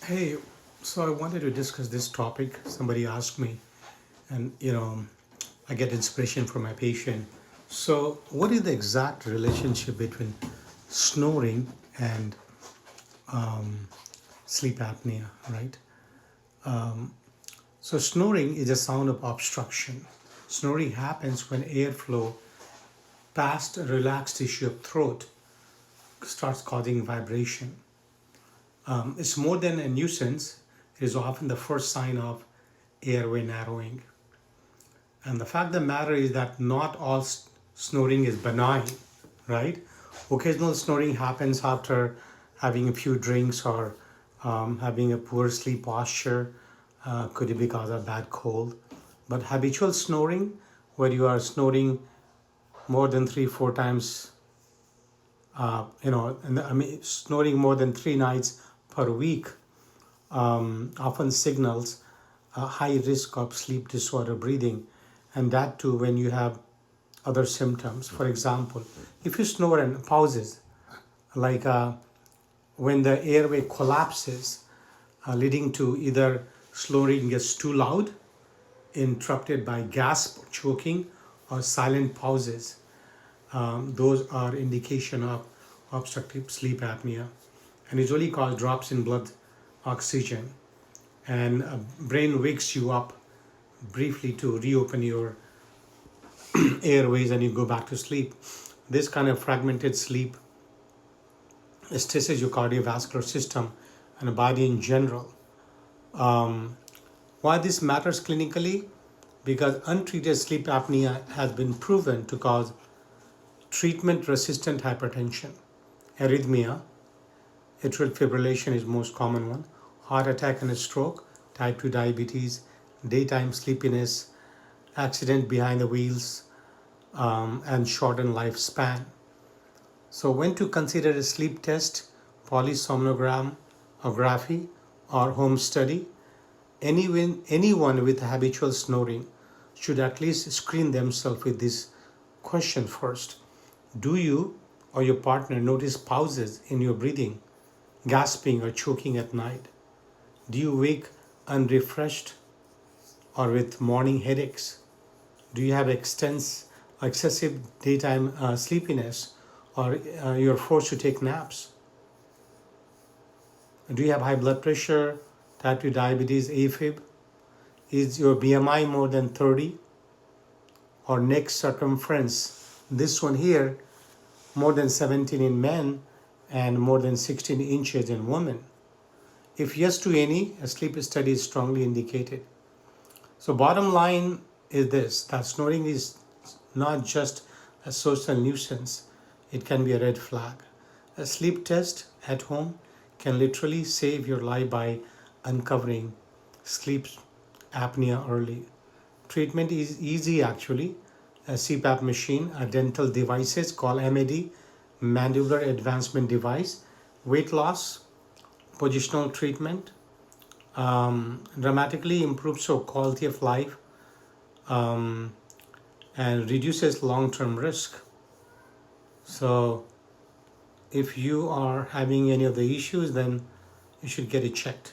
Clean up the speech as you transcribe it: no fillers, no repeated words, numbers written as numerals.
Hey, so I wanted to discuss this topic. Somebody asked me, and I get inspiration from my patient. So, what is the exact relationship between snoring and sleep apnea, right? So, snoring is a sound of obstruction. Snoring happens when airflow past a relaxed tissue of throat starts causing vibration. It's more than a nuisance, it is often the first sign of airway narrowing. And the fact of the matter is that not all snoring is benign, right? Occasional snoring happens after having a few drinks or having a poor sleep posture, could be because of bad cold. But habitual snoring, where you are snoring more than 3, 4 times, snoring more than 3 nights per week, often signals a high risk of sleep disorder breathing, and that too when you have other symptoms. For example, if you snore and pauses, like when the airway collapses, leading to either snoring gets too loud, interrupted by gasp, choking, or silent pauses, those are indication of obstructive sleep apnea, and usually cause drops in blood oxygen, and brain wakes you up briefly to reopen your airways and you go back to sleep. This kind of fragmented sleep stresses your cardiovascular system and the body in general. Why this matters clinically? Because untreated sleep apnea has been proven to cause treatment resistant hypertension, arrhythmia, atrial fibrillation is most common one, heart attack and a stroke, type 2 diabetes, daytime sleepiness, accident behind the wheels, and shortened lifespan. So when to consider a sleep test, polysomnography, or home study, anyone with habitual snoring should at least screen themselves with this question first. Do you or your partner notice pauses in your breathing, gasping or choking at night? Do you wake unrefreshed or with morning headaches? Do you have excessive daytime sleepiness, or you're forced to take naps? Do you have high blood pressure, type 2 diabetes, AFib? Is your BMI more than 30? Or neck circumference, this one here, more than 17 in men and more than 16 inches in women? If yes to any, a sleep study is strongly indicated. So bottom line is this, that snoring is not just a social nuisance, it can be a red flag. A sleep test at home can literally save your life by uncovering sleep apnea early. Treatment is easy actually. A CPAP machine, a dental devices called MAD, mandibular advancement device, weight loss, positional treatment, dramatically improves your quality of life, and reduces long-term risk. So if you are having any of the issues, then you should get it checked.